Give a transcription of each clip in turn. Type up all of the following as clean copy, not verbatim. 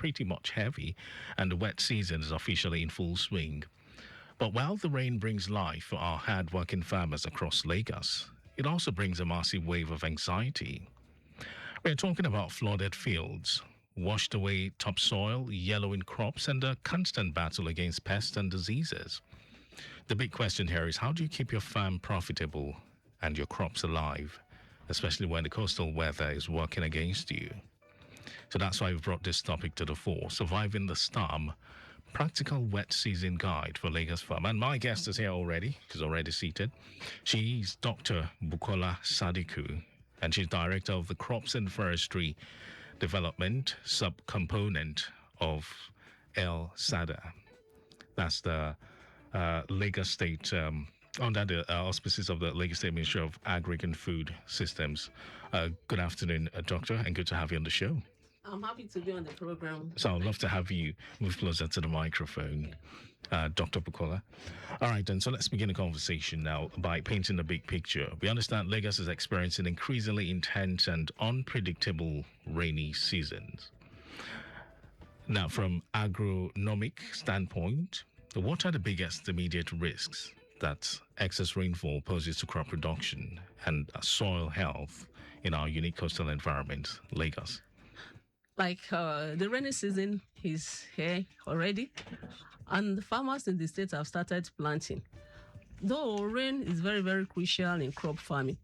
pretty much heavy, and the wet season is officially in full swing. But while the rain brings life for our hard-working farmers across Lagos, it also brings a massive wave of anxiety. We're talking about flooded fields, washed away topsoil, yellowing crops, and a constant battle against pests and diseases. The big question here is, how do you keep your farm profitable and your crops alive, especially when the coastal weather is working against you? So that's why we've brought this topic to the fore: surviving the storm, practical wet season guide for Lagos farm. And my guest is here already. She's already seated. She's Dr. Bukola Sadiku, and she's director of the Crops and Forestry Development Subcomponent of LSADA. That's the Lagos State, under the auspices of the Lagos State Ministry of Agric and Food Systems. Good afternoon, Doctor, and good to have you on the show. I'm happy to be on the program. So I'd love to have you move closer to the microphone, Dr. Bukola. All right, then, so let's begin the conversation now by painting the big picture. We understand Lagos is experiencing increasingly intense and unpredictable rainy seasons. Now, from agronomic standpoint, what are the biggest immediate risks that excess rainfall poses to crop production and soil health in our unique coastal environment, Lagos? Like the rainy season is here already, and the farmers in the state have started planting. Though rain is very, very crucial in crop farming,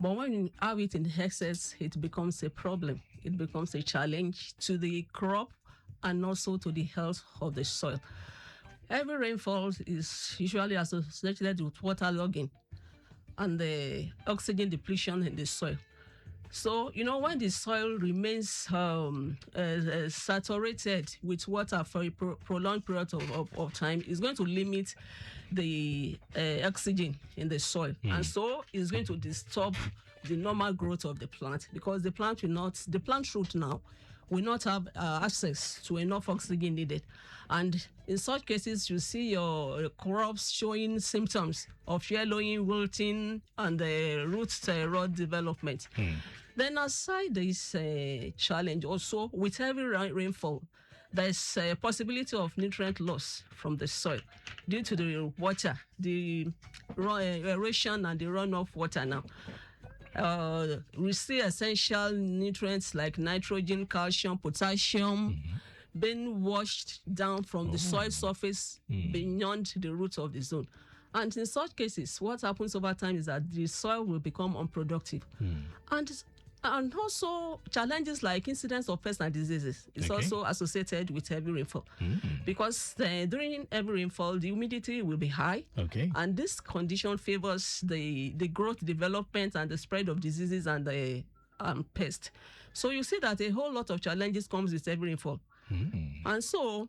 but when you have it in excess, it becomes a problem. It becomes a challenge to the crop and also to the health of the soil. Heavy rainfall is usually associated with waterlogging and the oxygen depletion in the soil. So, when the soil remains saturated with water for a prolonged period of time, it's going to limit the oxygen in the soil. And so it's going to disturb the normal growth of the plant, because the plant root now will not have access to enough oxygen needed. And in such cases, you see your crops showing symptoms of yellowing, wilting, and root rot development. Then aside this challenge, also with heavy rainfall, there's a possibility of nutrient loss from the soil due to the water, the erosion and the runoff water now. We see essential nutrients like nitrogen, calcium, potassium being washed down from the soil surface beyond the roots of the zone. And in such cases, what happens over time is that the soil will become unproductive. And also challenges like incidence of pests and diseases is also associated with heavy rainfall. Because during heavy rainfall, the humidity will be high. And this condition favors the growth, development, and the spread of diseases and the pests. So you see that a whole lot of challenges comes with heavy rainfall. And so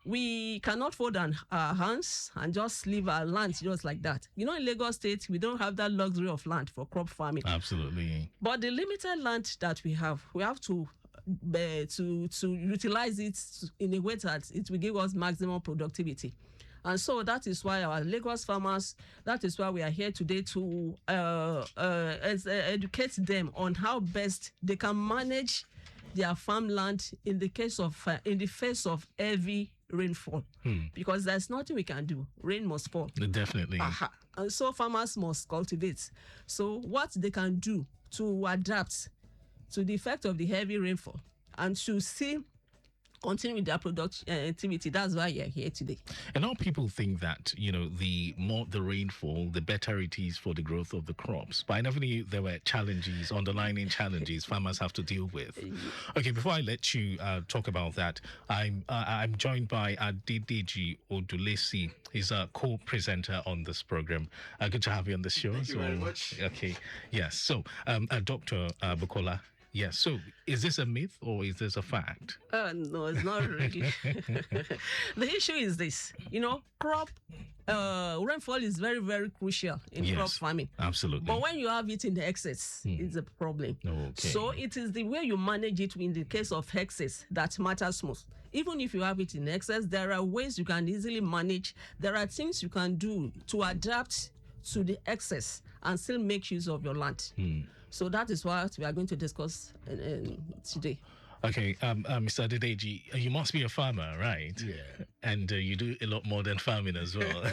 we cannot fold our hands and just leave our land just like that. In Lagos State, we don't have that luxury of land for crop farming. Absolutely. But the limited land that we have to utilize it in a way that it will give us maximum productivity. And so that is why our Lagos farmers, that is why we are here today to educate them on how best they can manage their farmland in the face of heavy rainfall, because there's nothing we can do. Rain must fall. Definitely. And so farmers must cultivate. So what they can do to adapt to the effect of the heavy rainfall and to continue with their production activity. That's why you're here today. And all people think that, the more the rainfall, the better it is for the growth of the crops. But I never knew there were underlying challenges farmers have to deal with. Okay, before I let you talk about that, I'm joined by Adidiji Odulesi. He's a co-presenter on this program. Good to have you on the show. Thank you very much. Okay, yes. So, Dr. Bukola, yes. So, is this a myth or is this a fact? No, it's not really. The issue is this. Crop rainfall is very, very crucial in crop farming. Absolutely. But when you have it in the excess, it's a problem. Okay. So it is the way you manage it in the case of excess that matters most. Even if you have it in excess, there are ways you can easily manage. There are things you can do to adapt to the excess and still make use of your land. So that is what we are going to discuss today. Okay, Mr. Adedeji, you must be a farmer, right? Yeah. And you do a lot more than farming as well.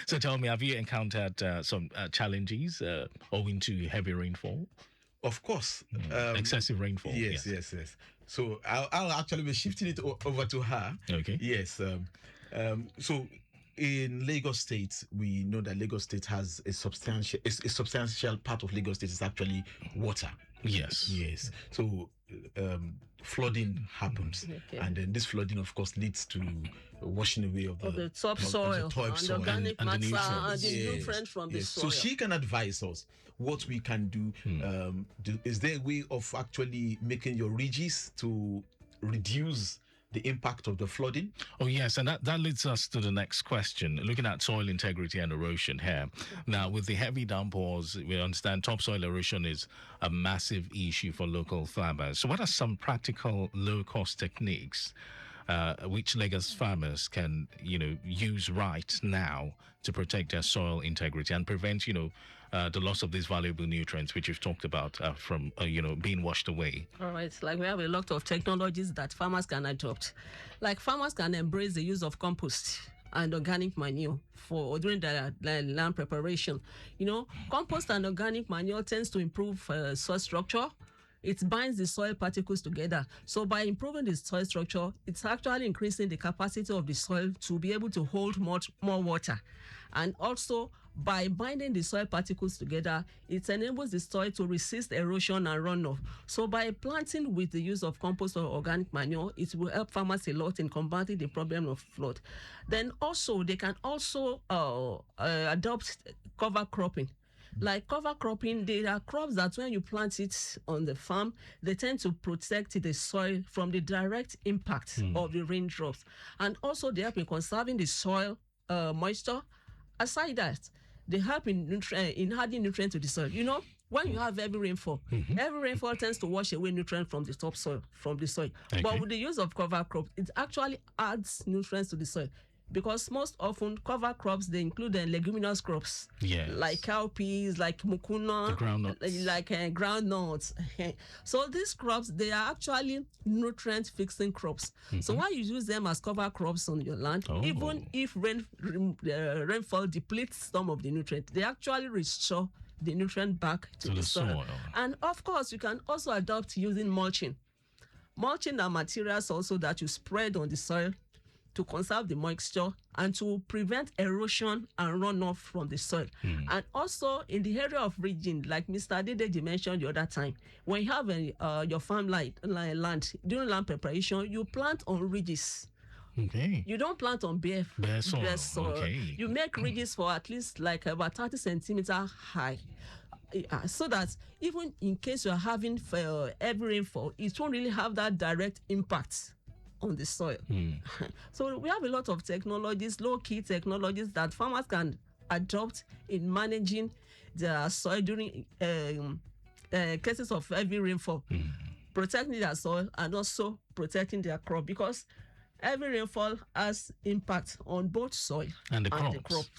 So tell me, have you encountered some challenges owing to heavy rainfall? Of course. Excessive rainfall. Yes. So I'll actually be shifting it over to her. Okay. Yes. So in Lagos State, we know that Lagos State has a substantial part of Lagos State is actually water. Yes. Yes. So flooding happens, and then this flooding, of course, leads to washing away of the topsoil, and organic and the matter, nutrients. and the nutrients from the soil. So she can advise us what we can do. Is there a way of actually making your ridges to reduce the impact of the flooding? Oh, yes. And that leads us to the next question. Looking at soil integrity and erosion here. Now, with the heavy downpours, we understand topsoil erosion is a massive issue for local farmers. So what are some practical low-cost techniques which Lagos farmers can, use right now to protect their soil integrity and prevent, the loss of these valuable nutrients, which you've talked about, from, being washed away? All right. Like, we have a lot of technologies that farmers can adopt. Like, farmers can embrace the use of compost and organic manure during the land preparation. Compost and organic manure tends to improve soil structure. It binds the soil particles together. So by improving the soil structure, it's actually increasing the capacity of the soil to be able to hold more water. And also, by binding the soil particles together, it enables the soil to resist erosion and runoff. So by planting with the use of compost or organic manure, it will help farmers a lot in combating the problem of flood. Then also, they can also adopt cover cropping. Like cover cropping, they are crops that when you plant it on the farm, they tend to protect the soil from the direct impact of the raindrops. And also, they help in conserving the soil moisture. Aside that, they help in adding nutrients to the soil. When you have heavy rainfall tends to wash away nutrients from the topsoil, from the soil. Okay. But with the use of cover crops, it actually adds nutrients to the soil. Because most often cover crops, they include leguminous crops, like cowpeas, like mukuna, groundnuts. like groundnuts. So these crops, they are actually nutrient-fixing crops. So when you use them as cover crops on your land, even if rainfall depletes some of the nutrients, they actually restore the nutrient back to the soil. And of course, you can also adopt using mulching. Mulching are materials also that you spread on the soil to conserve the moisture and to prevent erosion and runoff from the soil. And also in the area of ridging, like Mr. Adedeji mentioned the other time, when you have your farm land, during land preparation, you plant on ridges. Okay. You don't plant on bare soil. Okay. You make ridges for at least like about 30 centimeters high. So that even in case you're having heavy rainfall, it won't really have that direct impact on the soil. So we have a lot of technologies, low-key technologies that farmers can adopt in managing their soil during cases of heavy rainfall, protecting their soil and also protecting their crop, because heavy rainfall has impact on both soil and the crops.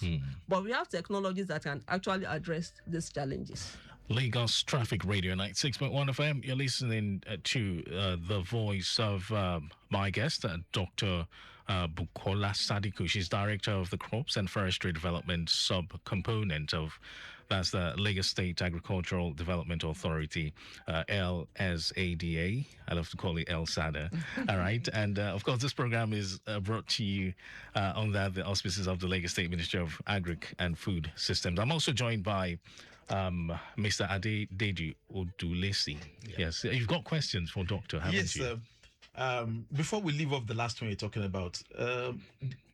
But we have technologies that can actually address these challenges. Lagos Traffic Radio 96.1 FM. You're listening to the voice of my guest, Dr. Bukola Sadiku. She's director of the Crops and Forestry Development Subcomponent of that's the Lagos State Agricultural Development Authority, LSADA. I love to call it LSADA. All right. And of course, this program is brought to you under the auspices of the Lagos State Ministry of Agri and Food Systems. I'm also joined by Mr. Adedeji Odulesi. Yes, you've got questions for Doctor, haven't you? Yes. Before we leave off the last one you're talking about,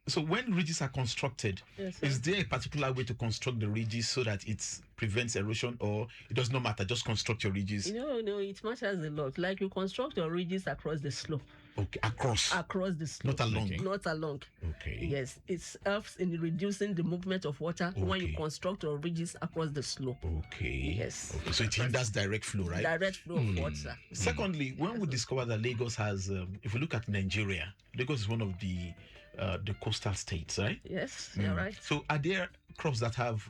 so when ridges are constructed, is there a particular way to construct the ridges so that it prevents erosion, or it does not matter, just construct your ridges? No, it matters a lot. Like you construct your ridges across the slope. Okay, across the slope. Not along. Okay. Not along. Okay. Yes, it helps in reducing the movement of water when you construct your ridges across the slope. Okay. Yes. Okay. So it hinders direct flow, right? Direct flow of water. Secondly, when we discover that Lagos has, if we look at Nigeria, Lagos is one of the the coastal states, right? Yes, you're right. So are there crops that have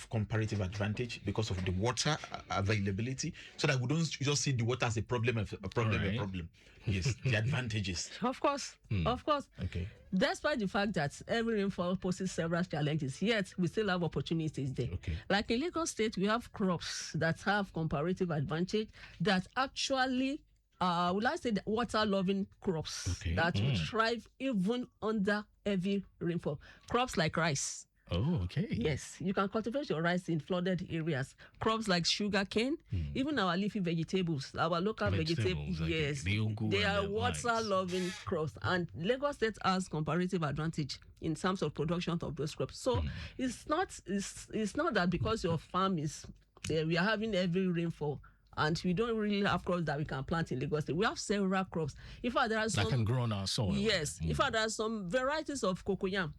comparative advantage because of the water availability, so that we don't just see the water as a problem, a problem? Yes, the advantages. Of course, of course. Okay. Despite the fact that every rainfall poses several challenges, yet we still have opportunities there. Okay. Like in Lagos State, we have crops that have comparative advantage that actually, would I say, water-loving crops that will thrive even under heavy rainfall. Crops like rice. Oh, okay. Yes, you can cultivate your rice in flooded areas. Crops like sugar cane, even our leafy vegetables, our local vegetables, like yes, the ugu they and are the water-loving crops. And Lagos State has comparative advantage in terms of production of those crops. So it's not that because your farm is we are having heavy rainfall and we don't really have crops that we can plant in Lagos State. We have several crops. In fact, there are some that can grow on our soil. Yes, in fact, there are some varieties of cocoyam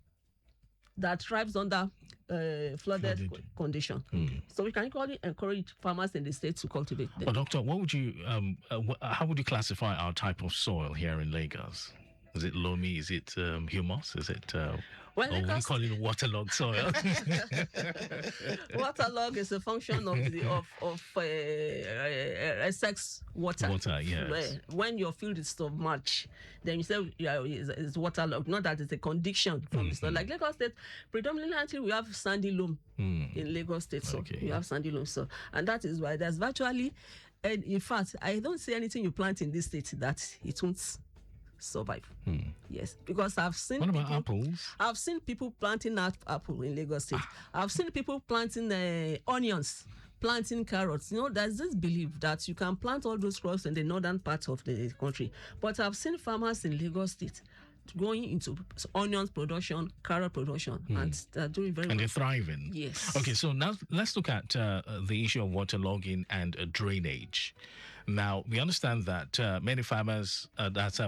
that thrives under flooded condition. So we can equally encourage farmers in the state to cultivate them. Well, Doctor, what would you, how would you classify our type of soil here in Lagos? Is it loamy? Is it humus? Is it, or we call it waterlogged soil? Waterlog is a function of excess water. Water, yes. When your field is submerged, then you say it's waterlogged. Not that it's a condition from the soil. Like Lagos State, predominantly we have sandy loam in Lagos State. So we have sandy loam. So, and that is why there's virtually, and in fact, I don't see anything you plant in this state that it won't survive. Yes, because I've seen. What about apples? I've seen people planting apple in Lagos State. I've seen people planting onions, planting carrots. You know, there's this belief that you can plant all those crops in the northern part of the country. But I've seen farmers in Lagos State going into onions production, carrot production, and they're doing very well. And they're thriving. Yes. Okay, so now let's look at the issue of waterlogging and drainage. Now, we understand that many farmers,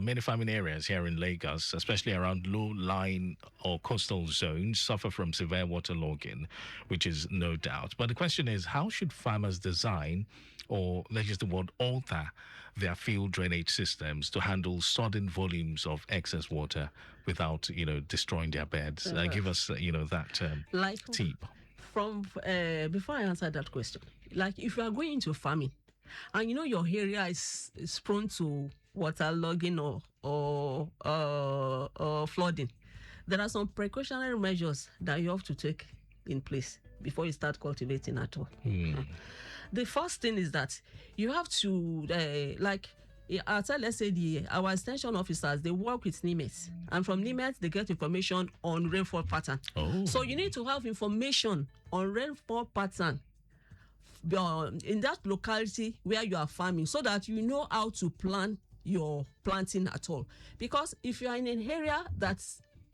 many farming areas here in Lagos, especially around low-lying or coastal zones, suffer from severe waterlogging, which is no doubt. But the question is, how should farmers design, or let's use the word alter, their field drainage systems to handle sudden volumes of excess water without, destroying their beds? Give us, that tip. Before I answer that question, like if you are going into farming, and your area is prone to waterlogging or flooding, there are some precautionary measures that you have to take in place before you start cultivating at all. The first thing is that you have to, at LSADA, our extension officers, they work with NIMET. And from NIMET, they get information on rainfall pattern. So you need to have information on rainfall pattern in that locality where you are farming, so that you know how to plan your planting at all. Because if you are in an area that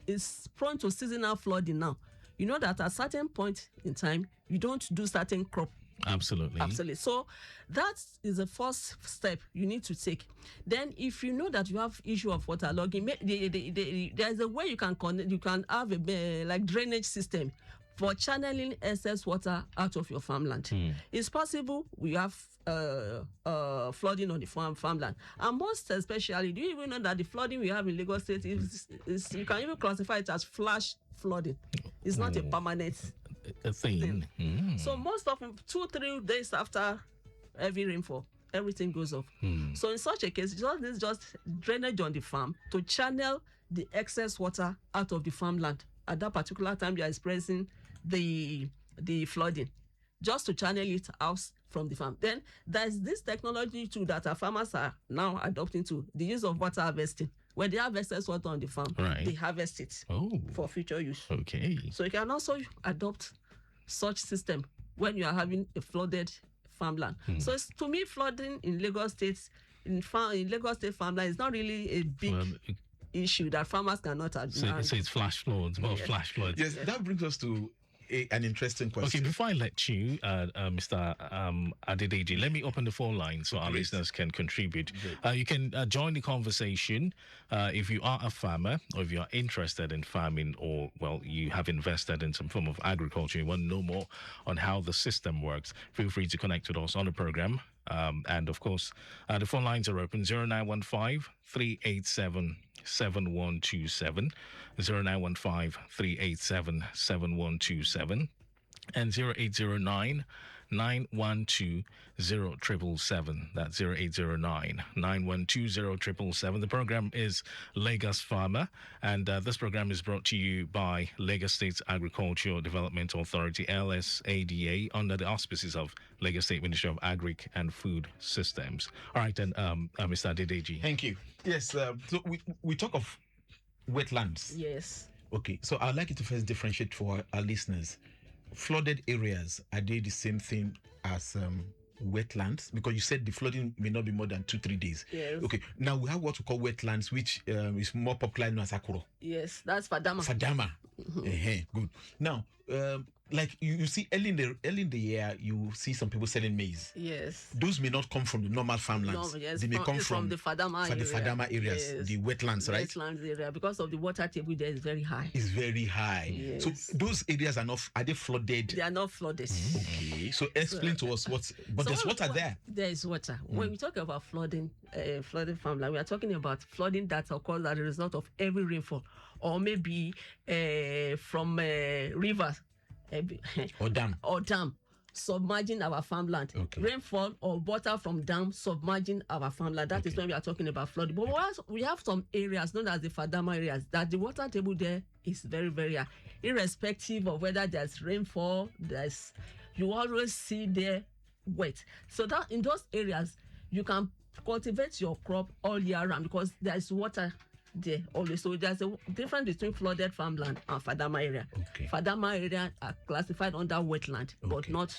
is prone to seasonal flooding now, you know that at a certain point in time, you don't do certain crop. Absolutely. So that is the first step you need to take. Then, if you know that you have issue of waterlogging, there's a way you can connect. You can have a drainage system for channeling excess water out of your farmland. It's possible we have flooding on the farmland. And most especially, do you even know that the flooding we have in Lagos State is you can even classify it as flash flooding. It's not a permanent thing. So most often, 2-3 days after heavy rainfall, everything goes off. So in such a case, it's just drainage on the farm to channel the excess water out of the farmland. At that particular time, you are experiencing the flooding, just to channel it out from the farm. Then there's this technology too that our farmers are now adopting to, the use of water harvesting. When they have excess water on the farm, they harvest it for future use. Okay. So you can also adopt such system when you are having a flooded farmland. So to me, flooding in Lagos State, in Lagos State farmland is not really a big issue that farmers cannot address. So it's flash floods, flash floods. Yes, that brings us to an interesting question. Okay, before I let you, Mr. Adedeji, let me open the phone line so our listeners can contribute. You can join the conversation if you are a farmer, or if you are interested in farming, or, you have invested in some form of agriculture, you want to know more on how the system works. Feel free to connect with us on the program. And of course, the phone lines are open 0915 387 7127, 0915-387-7127, and 0809 912 0777. That's 0809 912 0777. The program is Lagos Farmer, and this program is brought to you by Lagos State Agricultural Development Authority, LSADA, under the auspices of Lagos State Ministry of Agric and Food Systems. All right, then, Mr. Adedeji. Thank you. Yes, so we talk of wetlands. Yes. Okay, so I'd like you to first differentiate for our listeners. Flooded areas, are they the same thing as wetlands? Because you said the flooding may not be more than 2-3 days. Yes. Okay, now we have what we call wetlands, which is more popular known as Akuro. Yes, that's Fadama. Fadama. Good. Now, like you see early in the year, you see some people selling maize. Yes. Those may not come from the normal farmlands. No, yes, they may come from the Fadama area. The Fadama areas, yes. the wetlands, right? Wetlands area, because of the water table there is very high. It's very high. Yes. So those areas are they flooded? They are not flooded. Okay. So explain to us there's water there. There is water. When we talk about flooding farmland, we are talking about flooding that occurs as a result of heavy rainfall, or maybe from rivers. Or dam submerging our farmland. Okay. Rainfall or water from dam submerging our farmland. That is when we are talking about flooding. But we have some areas known as the Fadama areas that the water table there is very, very high. Irrespective of whether there's rainfall, you always see there wet. So that in those areas you can cultivate your crop all year round because there's water there always. So there's a difference between flooded farmland and Fadama area. Okay. Fadama area are classified under wetland, but not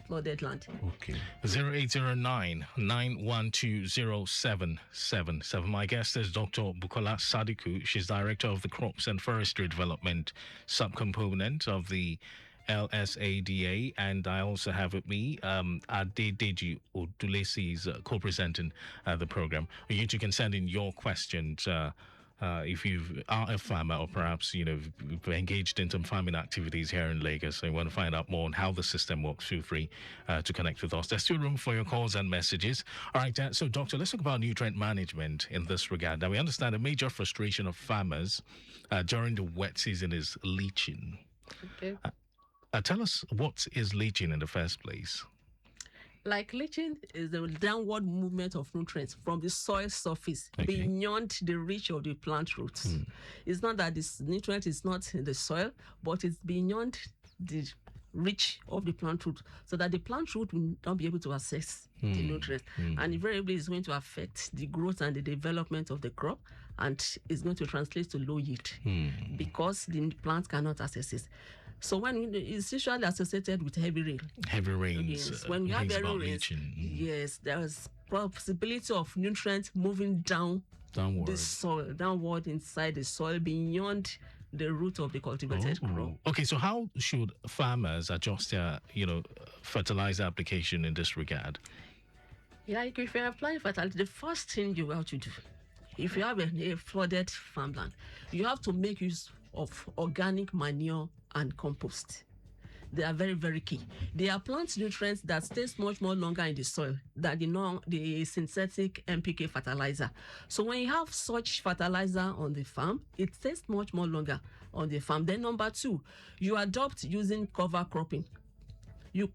flooded land. Okay. 0809 912 0777. My guest is Dr. Bukola Sadiku. She's Director of the Crops and Forestry Development Subcomponent of the LSADA, and I also have with me Adedeji Odulesi is co-presenting the program. You two can send in your questions if you are a farmer or perhaps you've engaged in some farming activities here in Lagos and you want to find out more on how the system works. Feel free to connect with us. There's still room for your calls and messages. All right, so Doctor, let's talk about nutrient management in this regard. Now we understand a major frustration of farmers during the wet season is leaching. Okay. Tell us, what is leaching in the first place? Like leaching is the downward movement of nutrients from the soil surface beyond the reach of the plant roots. It's not that this nutrient is not in the soil, but it's beyond the reach of the plant root, so that the plant root will not be able to access the nutrients. And invariably it's going to affect the growth and the development of the crop, and it's going to translate to low yield because the plant cannot access it. So when it's usually associated with heavy rain. Heavy rains. Yes. When we have heavy rains, yes, there is possibility of nutrients moving downward the soil, downward inside the soil beyond the root of the cultivated crop. Okay, so how should farmers adjust their, fertilizer application in this regard? Like if you're applying fertilizer, the first thing you have to do, if you have a flooded farmland, you have to make use of organic manure and compost. They are very, very key. They are plant nutrients that stays much more longer in the soil than the synthetic NPK fertilizer. So when you have such fertilizer on the farm, it stays much more longer on the farm. Then number two, you adopt using cover cropping. You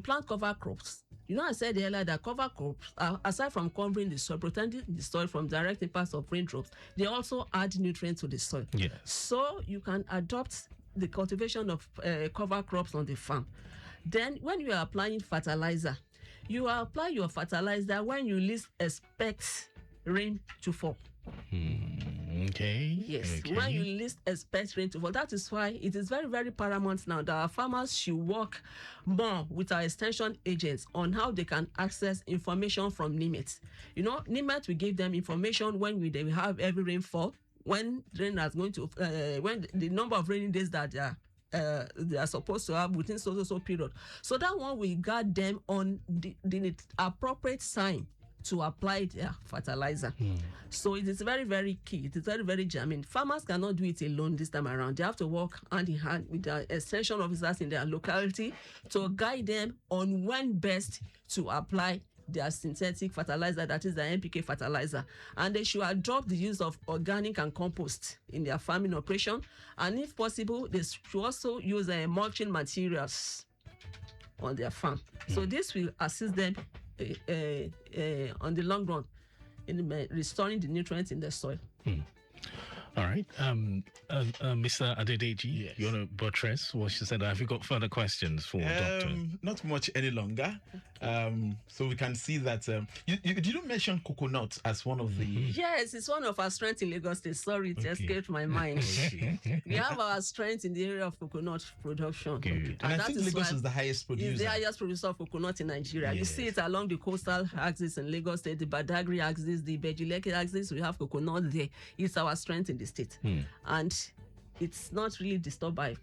plant cover crops. I said earlier that cover crops, aside from covering the soil, protecting the soil from direct impacts of raindrops, they also add nutrients to the soil. Yes. So you can adopt the cultivation of cover crops on the farm. Then when you are applying fertilizer, you apply your fertilizer when you least expect rain to fall. Okay. Yes. Okay. When you least expect rain to fall. That is why it is very, very paramount now that our farmers should work more with our extension agents on how they can access information from NIMET. NIMET will give them information when they will have heavy rainfall, when rain is going to, when the number of rainy days that they are supposed to have within so period. So that one will guide them on the appropriate time to apply their fertilizer. So it is very, very key. It is very, very germane. Farmers cannot do it alone this time around. They have to work hand in hand with the extension officers in their locality to guide them on when best to apply their synthetic fertilizer, that is the NPK fertilizer. And they should adopt the use of organic and compost in their farming operation. And if possible, they should also use mulching materials on their farm. So this will assist them on the long run in restoring the nutrients in the soil. All right. Mr. Adedeji, you want to buttress what she said? Have you got further questions for Doctor? Not much any longer. So we can see that you didn't mention coconut as one of the... Yes, it's one of our strengths in Lagos State. Sorry, it escaped my mind. We have our strength in the area of coconut production. And I think Lagos is the highest producer. It's the highest producer of coconut in Nigeria. Yes. You see it along the coastal axis in Lagos State, the Badagry axis, the Bejuleke axis. We have coconut there. It's our strength in the state. And it's not really disturbed by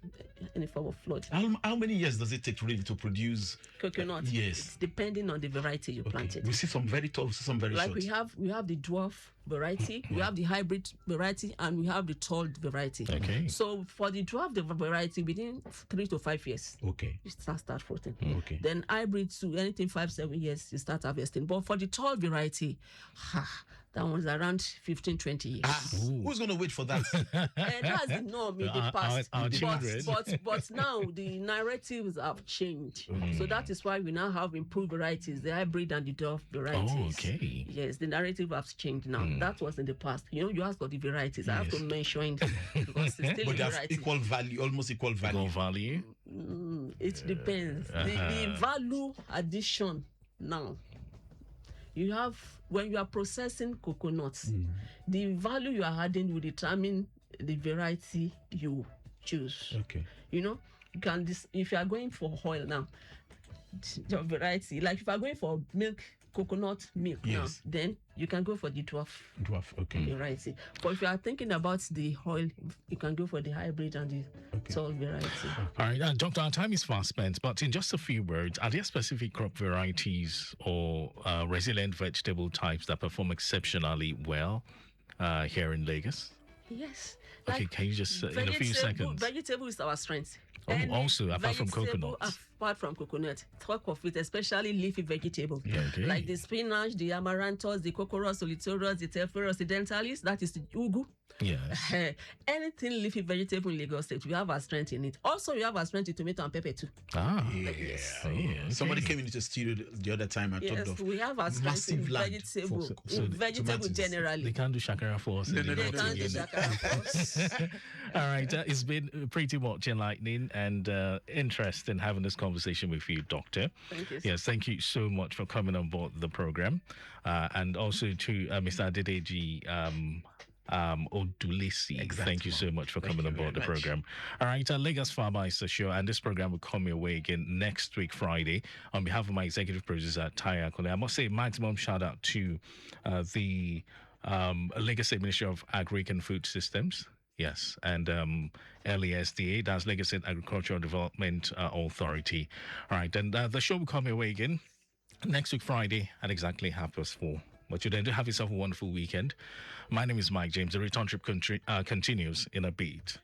any form of flood. How many years does it take really to produce coconut? Yes. It's depending on the variety you planted. We see some very tall, some very short. We have the dwarf variety, we have the hybrid variety, and we have the tall variety. Okay. So for the dwarf variety, within 3 to 5 years, you start fruiting. Okay. Then hybrid to anything 5-7 years, you start harvesting. But for the tall variety, that one's around 15-20 years. Who's going to wait for that? That's the norm in the past. Our children. But now the narratives have changed. So that is why we now have improved varieties, the hybrid and the dwarf varieties. Oh, okay. Yes, the narrative has changed now. That was in the past. You asked for the varieties. I have to mention it because it's still but they have variety. equal value, almost equal value. Equal value? It depends. The value addition now. You have, when you are processing coconuts, the value you are adding will determine the variety you choose. Okay. You can if you are going for oil now, the variety, like if you are going for milk, coconut milk now, then you can go for the dwarf variety. But if you are thinking about the oil, you can go for the hybrid and the tall variety. All right, Doctor, our time is fast spent, but in just a few words, are there specific crop varieties or resilient vegetable types that perform exceptionally well here in Lagos? Yes. Okay, can you just, in a few seconds? Vegetable is our strength. Also, apart from coconut. Apart from coconut, talk of it, especially leafy vegetable. Okay. Like the spinach, the amaranthus, the cocorus solitorius, the tephorus, the dentalis, that is the ugu. Yes. Anything leafy vegetable in Lagos State, we have our strength in it. Also, we have our strength in tomato and pepper too. Yes. Somebody came into the studio the other time and talked of we have our strength in vegetable. Vegetable generally. They can't do shakara for us. They can't do shakara for us. All right. It's been pretty much enlightening and interesting having this conversation with you, Doctor. Thank you. Yes, thank you so much for coming on board the program. And also to Mr. Adedeji Odulisi. Exactly. Thank you so much for coming on board the program. All right, Lagos Farmer is the show, and this program will come your way again next week, Friday. On behalf of my executive producer, Taya Kole, I must say maximum shout out to the Lagos State Ministry of Agric and Food Systems. Yes, and LSADA, that's Lagos State Agricultural Development Authority. All right, then the show will come your way again next week, Friday, at exactly 4:30. But you then do have yourself a wonderful weekend. My name is Mike James. The return trip continues in a bit.